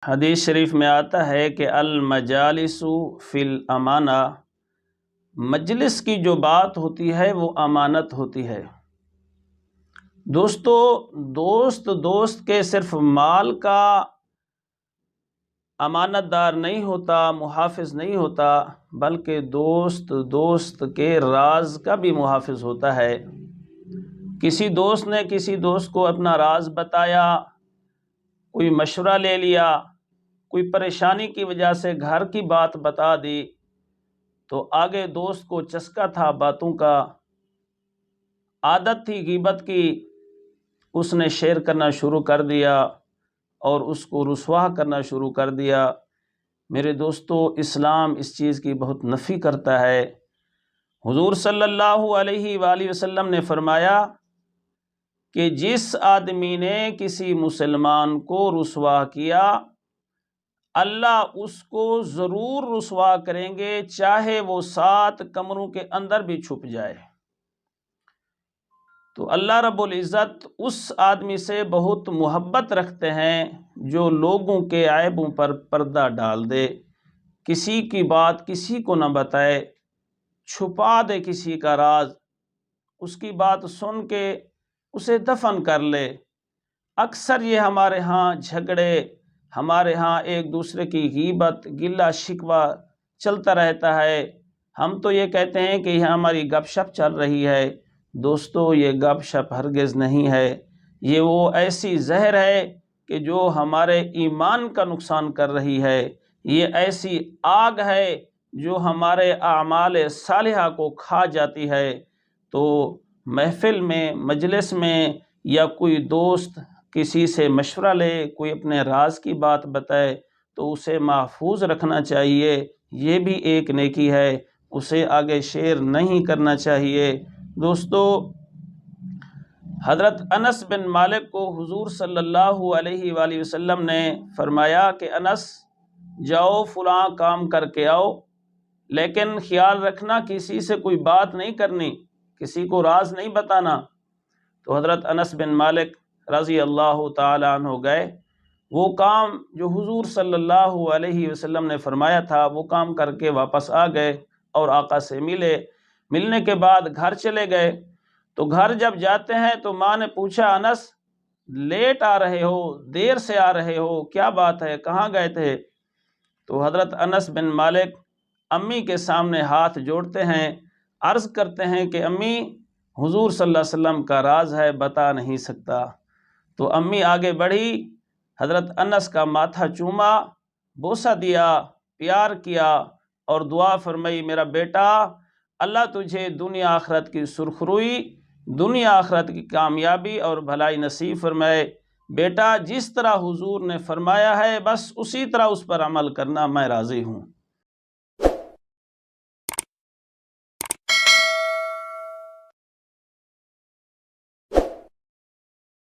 حدیث شریف میں آتا ہے کہ المجالس فی الامانہ، مجلس کی جو بات ہوتی ہے وہ امانت ہوتی ہے۔ دوست کے صرف مال کا امانت دار نہیں ہوتا، محافظ نہیں ہوتا، بلکہ دوست کے راز کا بھی محافظ ہوتا ہے۔ کسی دوست نے کسی دوست کو اپنا راز بتایا، کوئی مشورہ لے لیا، کوئی پریشانی کی وجہ سے گھر کی بات بتا دی، تو آگے دوست کو چسکا تھا باتوں کا، عادت تھی غیبت کی، اس نے شیئر کرنا شروع کر دیا اور اس کو رسوا کرنا شروع کر دیا۔ میرے دوستو، اسلام اس چیز کی بہت نفی کرتا ہے۔ حضور صلی اللہ علیہ وآلہ وسلم نے فرمایا کہ جس آدمی نے کسی مسلمان کو رسوا کیا، اللہ اس کو ضرور رسوا کریں گے، چاہے وہ 7 کمروں کے اندر بھی چھپ جائے۔ تو اللہ رب العزت اس آدمی سے بہت محبت رکھتے ہیں جو لوگوں کے عیبوں پر پردہ ڈال دے، کسی کی بات کسی کو نہ بتائے، چھپا دے کسی کا راز، اس کی بات سن کے اسے دفن کر لے۔ اکثر یہ ہمارے ہاں جھگڑے، ہمارے ہاں ایک دوسرے کی غیبت، گلہ شکوہ چلتا رہتا ہے۔ ہم تو یہ کہتے ہیں کہ یہاں ہماری گپ شپ چل رہی ہے۔ دوستو، یہ گپ شپ ہرگز نہیں ہے، یہ وہ ایسی زہر ہے کہ جو ہمارے ایمان کا نقصان کر رہی ہے، یہ ایسی آگ ہے جو ہمارے اعمال صالحہ کو کھا جاتی ہے۔ تو محفل میں، مجلس میں، یا کوئی دوست کسی سے مشورہ لے، کوئی اپنے راز کی بات بتائے تو اسے محفوظ رکھنا چاہیے، یہ بھی ایک نیکی ہے، اسے آگے شیئر نہیں کرنا چاہیے۔ دوستو، حضرت انس بن مالک کو حضور صلی اللہ علیہ وآلہ وسلم نے فرمایا کہ انس، جاؤ فلاں کام کر کے آؤ، لیکن خیال رکھنا کسی سے کوئی بات نہیں کرنی، کسی کو راز نہیں بتانا۔ تو حضرت انس بن مالک رضی اللہ تعالی عنہ گئے، وہ کام جو حضور صلی اللہ علیہ وسلم نے فرمایا تھا وہ کام کر کے واپس آ گئے اور آقا سے ملنے کے بعد گھر چلے گئے۔ تو گھر جب جاتے ہیں تو ماں نے پوچھا، انس لیٹ آ رہے ہو، دیر سے آ رہے ہو، کیا بات ہے، کہاں گئے تھے؟ تو حضرت انس بن مالک امی کے سامنے ہاتھ جوڑتے ہیں، عرض کرتے ہیں کہ امی، حضور صلی اللہ علیہ وسلم کا راز ہے، بتا نہیں سکتا۔ تو امی آگے بڑھی، حضرت انس کا ماتھا چوما، بوسہ دیا، پیار کیا اور دعا فرمائی، میرا بیٹا، اللہ تجھے دنیا آخرت کی سرخروئی، دنیا آخرت کی کامیابی اور بھلائی نصیب فرمائے۔ بیٹا، جس طرح حضور نے فرمایا ہے بس اسی طرح اس پر عمل کرنا، میں راضی ہوں۔